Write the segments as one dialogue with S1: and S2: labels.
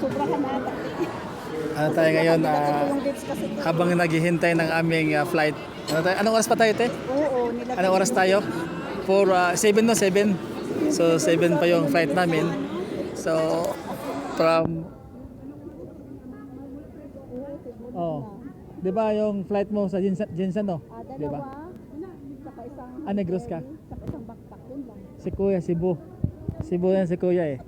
S1: Sobrahan ata.
S2: Ano tayo ngayon,
S1: Yung dates kasi.
S2: habang naghihintay ng aming flight. Anong oras pa tayo, te?
S1: Oo, nila.
S2: Anong oras tayo? 7 no? 7. So, 7 pa yung flight namin. So, from... Oh, di ba yung flight mo sa Jinsan, no? Di ba?
S1: Saka isang
S2: Negros ka?
S1: saka isang backpack yun lang.
S2: Si Kuya, Cebu. Cebu yan si Kuya eh.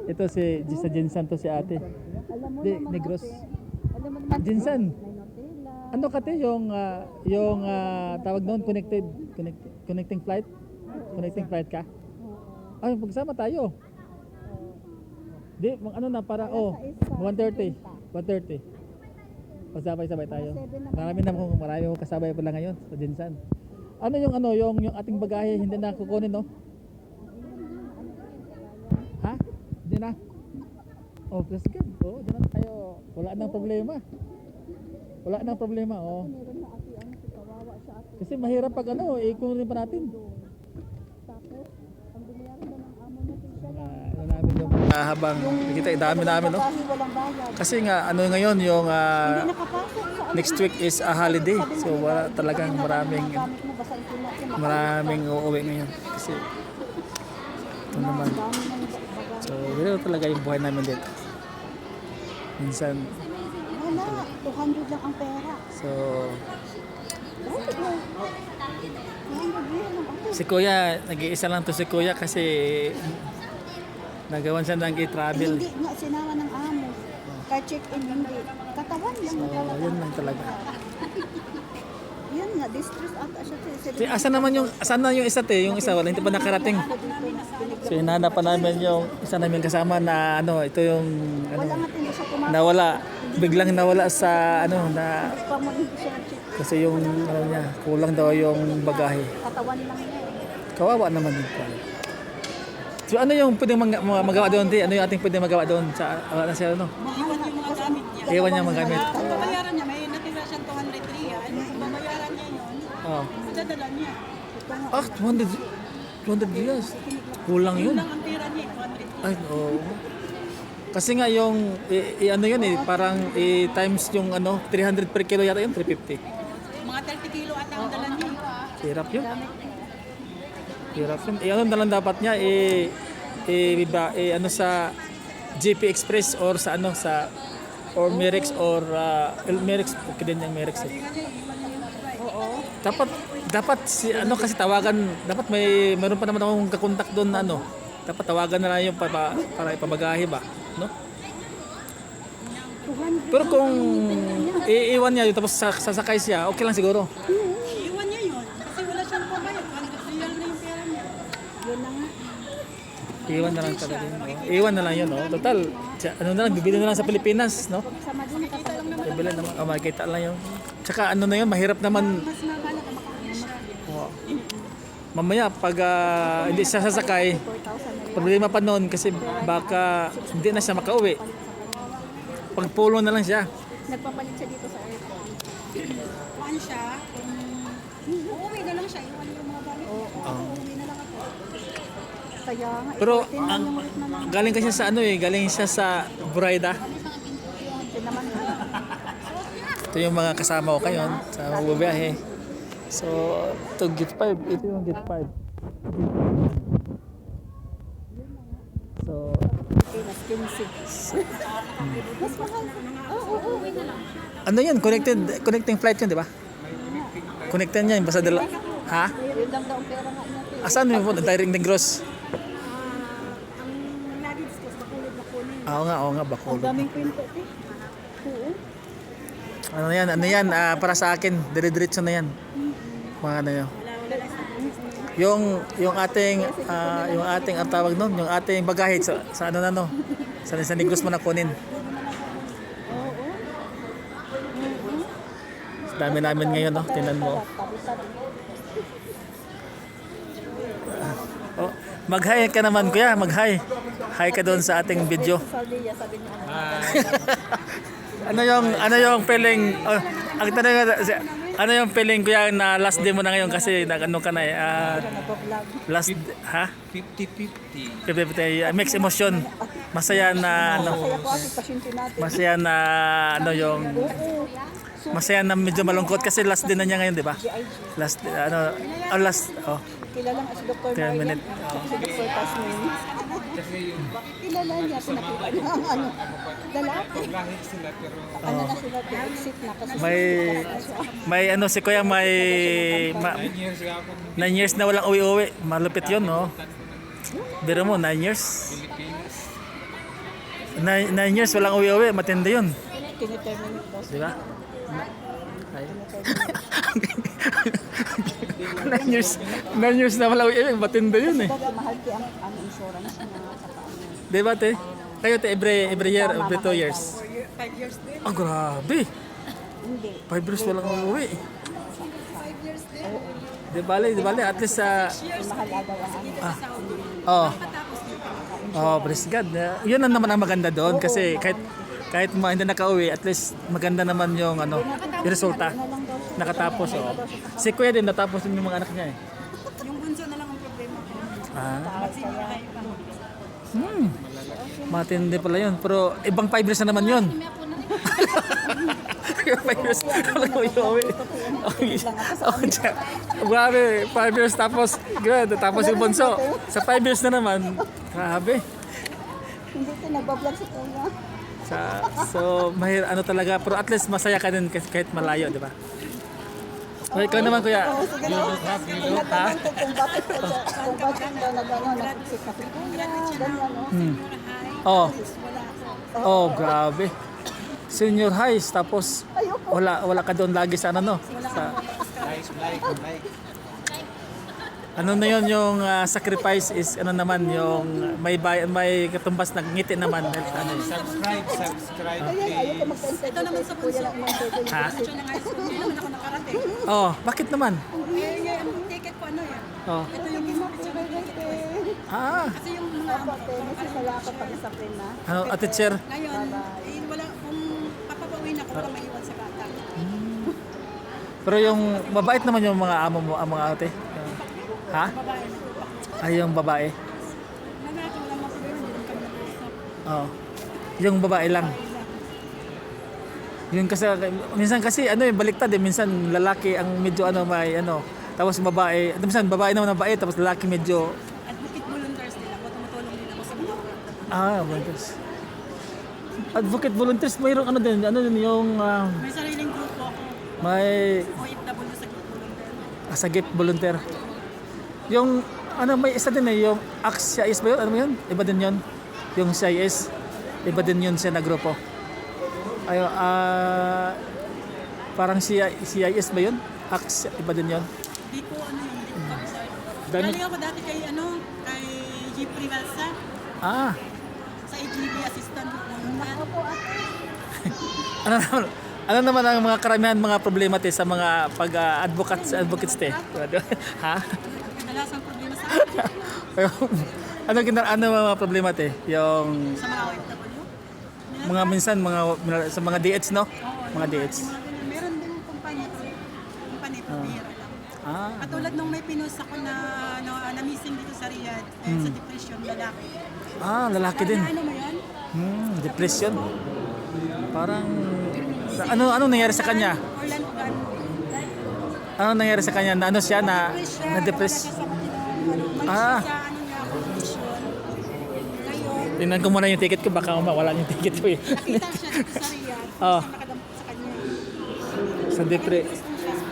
S2: Ito sa Jinsan to si ate.
S1: Alam mo
S2: Di,
S1: naman
S2: Negros.
S1: ate, alam mo naman
S2: Jinsan.
S1: may Nutella.
S2: Ano kate yung tawag doon connecting flight? Connecting flight ka? Ay, magsama tayo. Di, ano na para 1:30. 1:30. Pasabay-sabay tayo. Marami akong kasabay pala ngayon sa Jinsan. Yung ating bagahe hindi na kukunin, no? Ha? Hindi na. Oh, that's good. Oh, di na tayo. Wala nang problema. Wala nang problema, oh.
S1: Meron na ate ang kawawa siya ate.
S2: Kasi mahirap pag ikunin pa natin.
S1: Tapos ang binayaran ba ng amo natin siya?
S2: Namin yung habang nakita dami namin, no?
S1: Dahil walang bayad.
S2: Kasi nga ngayon yung
S1: Hindi nakapasok sa
S2: next week is a holiday. So wala talagang
S1: gamit mo basta ito na.
S2: maraming uuwi ngayon. Kasi ito naman.
S1: Dami ng baga.
S2: So ganito talaga yung buhay namin dito. Minsan,
S1: Wala, 200 lang ang pera.
S2: so
S1: 200 lang. 200 yan ang ate.
S2: si Kuya, nag-iisa lang to si Kuya kasi nagawan siya ng travel.
S1: Hindi nga sinama ng amo. Kahit check-in hindi. Katawan lang.
S2: So yun lang talaga.
S1: Yan nga, distress ata siya.
S2: Si asan na yung isa te? Yung isa wala hindi pa nakarating. So hinahanapan namin yung isa namin kasama na ito yung
S1: Wala nga hindi siya kumakas.
S2: nawala, biglang nawala sa na
S1: Pa mo hindi siya check.
S2: kasi yung niya, kulang daw yung bagahe.
S1: Katawan lang niya.
S2: Kawawa naman din pala. So ano yung pwedeng magawa doon, te? Ano yung ating pwedeng magawa doon sa wala na siya
S1: Mahal nga yung mga gamit niya.
S2: Iwan niya magamit.
S3: Ang babayaran niya, may natira siyang 203 yan. Kung babayaran niya yun,
S2: Oh.
S3: madadala niya.
S2: 200 years. Kulang yun.
S3: Lang ang tira niya, 203.
S2: Ay, oo. Kasi nga yung ano yun parang times yung 300 per kilo yata yun, 350.
S3: Mga 30 kilo ata ang dala niya.
S2: Hirap yun. Hirap yun. Ano na lang dapat niya sa GP Express or sa or Merex or Merex, okay din yung Merex eh.
S1: Oo.
S2: Dapat kasi tawagan, dapat meron pa naman akong kakontak doon na dapat tawagan na lang yung para ipabagahe ba, no?
S1: 200.
S2: Pero kung iiwan niya yun tapos sasakay siya, okay lang siguro.
S3: Iwan niya yun. Kasi wala siyang pambayad. 203 lang na yung pera niya.
S1: Yun na nga.
S2: Iwan na lang talaga yun. Iwan na lang yun, no? Total, na lang, bibili na lang sa Pilipinas, no?
S1: Sama din kapag
S2: Bibili naman, makikita lang yun. Tsaka na yun, mahirap naman.
S3: Mas mabala ka makakain siya.
S2: Oh. Mamaya, pag hindi siya sasakay,
S1: 4,000 na rin.
S2: problema pa noon kasi baka hindi na siya makauwi. Pagpulo na lang siya.
S1: Nagpapalit siya dito sa aircon.
S3: Kuhaan siya. Uuwi na lang siya. Iwan yung mga gamit. Uuwi na lang ako.
S1: Kaya nga,
S2: Pero
S1: tingnan
S2: ang
S1: yung rate na lang.
S2: galing kasi sa galing siya sa Buraida.
S1: Yun naman.
S2: Ito yung mga kasama ko kayon sa bubiyahe. So, ito Git 5. Ito yung Git 5. So,
S1: Mas 15. Mas mahal. Oo, uuwi na lang.
S2: ano yan? Connecting flight yun, di ba? Connected yan. Basta dala. Ha?
S1: Yun lang daw ang pera nga niya.
S2: Asan yung po? Direct Negros?
S1: Ang nadi-discuss, bakulod na kunin.
S2: Oo nga,
S1: Ang
S2: Bacolod.
S1: daming kwento, eh. Oo.
S2: Ano yan, para sa akin, dire-diretso na yan. Mga ano yun. Yung ating ang tawag noon, yung ating bagahe sa sa Negros mo na kunin.
S1: Oo.
S2: Dami namin ngayon, no? Tingnan mo.
S1: Tabi-tabi.
S2: Oh, mag-hi ka naman, kuya, mag-hi. Hi ka doon sa ating video.
S1: Saldiya, sabi niya.
S2: Ano yung feeling? Ang tanong nga, ano yung feeling kuya na last day mo na ngayon kasi nag-ano ka na
S1: Nag-vlog.
S2: last
S4: 50-50.
S2: 50-50 mixed emotion. masaya na ano,
S1: Kaya po ating pasyente natin.
S2: masaya na ano yung masaya na medyo malungkot kasi last din na niya ngayon, di ba? Last ano,
S1: Kilala nga si Dr.
S2: 10
S1: Marian.
S2: minutes.
S1: Si Dr. Tasmin. Bakit kilala niya? Pinakita niya ang ano. Lalaki. Ano na sila? Exit na kasi.
S2: May ano si Kuya may 9 years na walang uwi-uwi. Malupit 'yon, no? Biro mo 9 years. 9 years walang uwi-uwi, matindi 'yun.
S1: Tiniterminate daw.
S2: Di ba? 9 years na walang uwi-uwi, matindi 'yun eh.
S1: Dati mahal kaya ang insurance na saka ano.
S2: Di ba, te? Kayo te every year, every 2 years.
S3: 5 years din.
S2: Ah, grabe.
S1: Hindi.
S2: 5 years walang uwi.
S3: 5 years din.
S2: Di bali, at least sa
S1: Mahalaga ang ano.
S2: oh.
S3: Tapos dito.
S2: Oh, praise God. Yun ang naman ang maganda doon kasi kahit hindi nakauwi, at least maganda naman yung ano, yung resulta. Nakatapos, oh. Si Kuya din natapos din yung mga anak niya eh.
S3: Yung bunso na lang ang problema ko.
S2: Ah.
S3: Senior high pa.
S2: Matindi pala yun. Pero ibang 5 years na naman yun. 5 years walang uwi. Grabe, 5 years tapos, good, tapos yung bunso. Sa 5 years na naman, grabe.
S1: Hindi ito nagbablog sa kuya.
S2: So, ano talaga, pero at least masaya ka din kahit malayo, di ba? Okay, ikaw naman kuya.
S1: Tinatanong ko kung bakit daw nag-ano, nag-exit na si kuya, ganyan, no?
S2: Oh. Oh, grabe. Senior highs tapos wala ka doon lagi sa ano no. Sa ano na yon yung sacrifice is ano naman yung may katumbas na ngiti naman ano.
S4: Subscribe.
S1: Kaya ayoko mag-intend
S3: naman sa
S1: kuya lang umang pwede.
S2: Ha?
S3: Siya ng high school. Hindi naman ako nakarating.
S2: Oh, bakit naman?
S3: Yung ticket ko ano yan.
S2: Oh.
S3: Ito yung mismo picture ng ticket ko.
S2: Ah,
S3: Kasi yung mga
S1: Kasi sala ka pag-isapin na.
S2: ano teacher?
S3: ngayon, wala, kung papapauwi na ako, wala maiwan sa bata.
S2: Pero yung mabait naman yung mga amo mo, ang mga ate. Ha?
S3: Babae na.
S2: Ay, yung babae.
S3: Lalaki, wala mga problema, hindi rin kami nag-usap.
S2: Oh. Yung babae lang. Yun kasi minsan kasi ano yung baliktad eh, minsan lalaki ang medyo ano may ano, tapos babae, minsan babae naman ang bait tapos lalaki medyo
S3: Advocate volunteers din ako, tumutulong din ako sa mga
S2: volunteers. Advocate volunteers mayroong ano din yung
S3: may sariling grupo ako,
S2: may
S3: OFW sa group volunteer.
S2: sa gift volunteer. Yung ano may isa din eh, yung CIS ba yun? Ano yun? Iba din yun. Yung CIS, iba din yun siya na grupo. Ay, parang CIS ba yun? Iba din yun.
S3: Di ko ano yung hindi ko kabisar.
S2: Dami-
S3: Galing ako dati kay kay Jeep Rivalsa,
S2: Ah,
S3: sa AGB assistant volunteer.
S2: ano naman ang mga karamihan mga problema te sa mga advocates te? Ha?
S3: Kadalasang problema sa akin,
S2: ano mga problema te? Yung
S3: sa mga OFW.
S2: mga minsan sa mga DH no? Mga DH.
S3: Meron din kumpanya, pambihira lang.
S2: Ah,
S3: Katulad nung may pinost ako na missing dito sa Riyadh, sa depression, lalaki.
S2: lalaki din.
S3: Ano mo yan?
S2: Depression. Parang ano nangyari sa kanya?
S3: Orlando Gan.
S2: Ano nangyari sa kanya? Na ano siya na depress? Ah.
S3: Sa ano niya, condition. Ngayon,
S2: Tingnan ko muna yung ticket ko baka mawala yung ticket ko eh.
S3: nakita siya dito sa Riyadh,
S2: Oh.
S3: sa nakadampot sa kanya.
S2: Sa depre.
S3: Gustong siya sa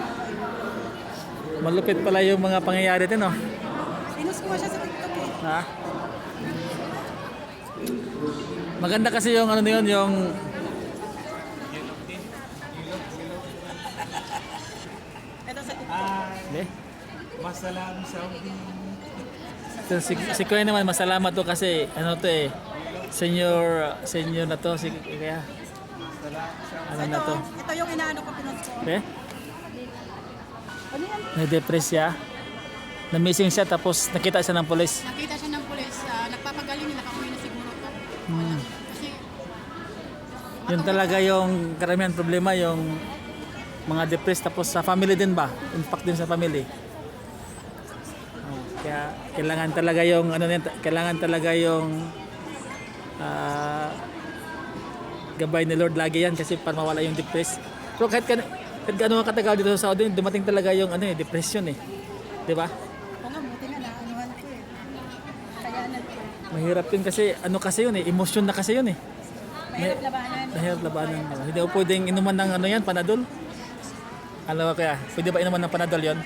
S2: Malupit pala yung mga pangyayari din oh.
S3: Pinost ko siya sa TikTok eh.
S2: Ha? Maganda kasi yung ano na yun, yung
S3: Ito sa TikTok.
S2: eh?
S4: Masalam Saudi.
S2: So, si Kuya naman masalamat to kasi ano to eh senior na to si kaya ano na to
S3: Ito yung inaano ko pinost ko.
S2: eh na-depress siya na missing siya tapos nakita siya ng pulis
S3: Nakita siya ng pulis, nagpapagaling nila, nakauwi na siguro to. Kasi
S2: yun talaga yung karamihan problema yung mga depressed tapos sa family din ba impact din sa family. Kaya kailangan talaga yung ano kailangan talaga yung gabay ni Lord lagi yan kasi para mawala yung depress. Pero kahit gano'n katagal dito sa Saudi, dumating talaga yung depression eh. 'Di ba?
S3: Oo nga, buti nga naanuhan ko eh. Kaya
S2: Mahirap yun kasi yun eh, emosyon na kasi yun eh.
S3: mahirap labanan.
S2: Mahirap labanan. Hindi ko pwedeng inuman ng yan, Panadol. Ano kaya? Pwede ba inuman ng Panadol yon?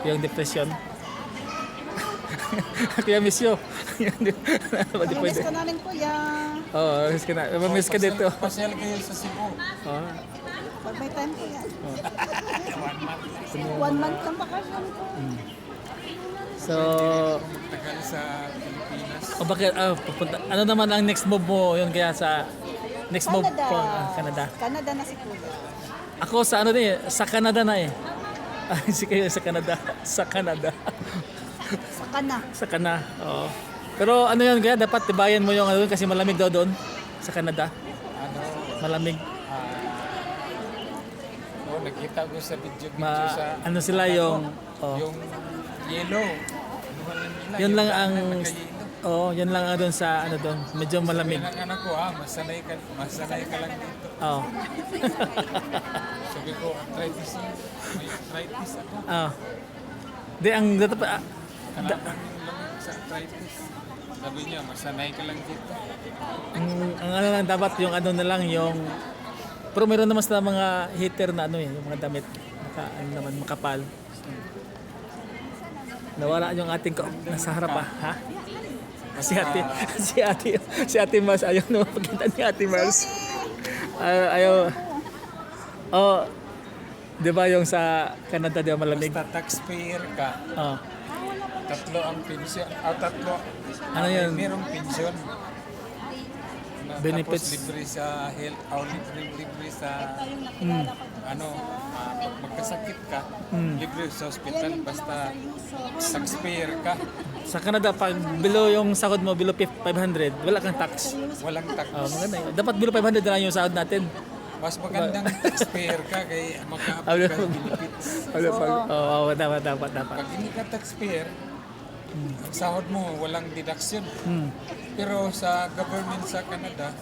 S2: Yung depression. Kaya miss you. Hindi
S1: Miss
S2: pwede.
S1: ka namin kuya.
S2: Oo, miss ka na. Miss ka dito.
S4: Pasyal kayo sa Cebu.
S2: Oo.
S1: Pag may time kuya. 1 month lang bakasyon ko.
S2: So,
S4: Tagal sa Pilipinas.
S2: bakit, pupunta, ano naman ang next move mo yun kaya sa next move
S1: Canada.
S2: from Canada?
S1: Canada na si kuya.
S2: Ako sa sa Canada na eh. Si kayo sa Canada. Sa Canada.
S1: Saka na.
S2: Sa Canada. Oo. Pero ano yun kaya dapat tibayan mo yung kasi malamig daw doon sa Canada.
S4: Ano,
S2: Malamig.
S4: nakita ko sa video sa
S2: Ano sila yung
S4: yung yellow. Anuhan nila,
S2: yun
S4: yung
S2: lang
S4: daan
S2: ang
S4: na nagka-yellow.
S2: yun lang ang doon sa doon. Medyo malamig.
S4: Yan ang anak ko masanay ka lang dito.
S2: Oo.
S4: Sabi ko, arthritis yun. May arthritis ako.
S2: Di ang
S4: Kalaban yung lamig sa arthritis. Sabi niya, masanay ka lang dito.
S2: ang ano lang dapat yung na lang yung pero meron naman sa mga heater na yung mga damit makapal. Nawala yung ating nasa harap ha? Si Ate Mars ayaw na mapagkita ni Ate Mars. Ayaw. Oh, 'di ba yung sa Canada di ba malamig?
S4: Basta taxpayer ka,
S2: Oh.
S4: tatlo ang pensyon. Tatlo.
S2: Ano yun?
S4: Merong pensyon.
S2: Benefits.
S4: Tapos libre sa health, libre sa pag magkasakit ka, libre sa hospital basta taxpayer ka,
S2: Sa Canada pag below yung sahod mo below 500, wala kang tax.
S4: walang tax.
S2: Maganda yun. Dapat below 500 na lang yung sahod natin.
S4: Mas magandang taxpayer ka kaya maka-apply ka ng benefits.
S2: Dapat.
S4: Pag hindi ka taxpayer, ang sahod mo walang deduction. Pero sa government sa Canada,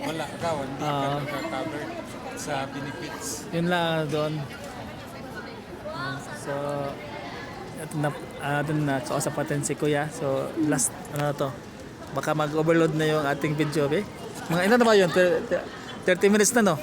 S4: wala ka, hindi ka naka-cover sa benefits.
S2: Yun lang doon. So, ito na kausap natin si Kuya. So, last, to? Baka mag-overload na yung ating video, okay? Mga ina na ba yun? 30 minutes na, no?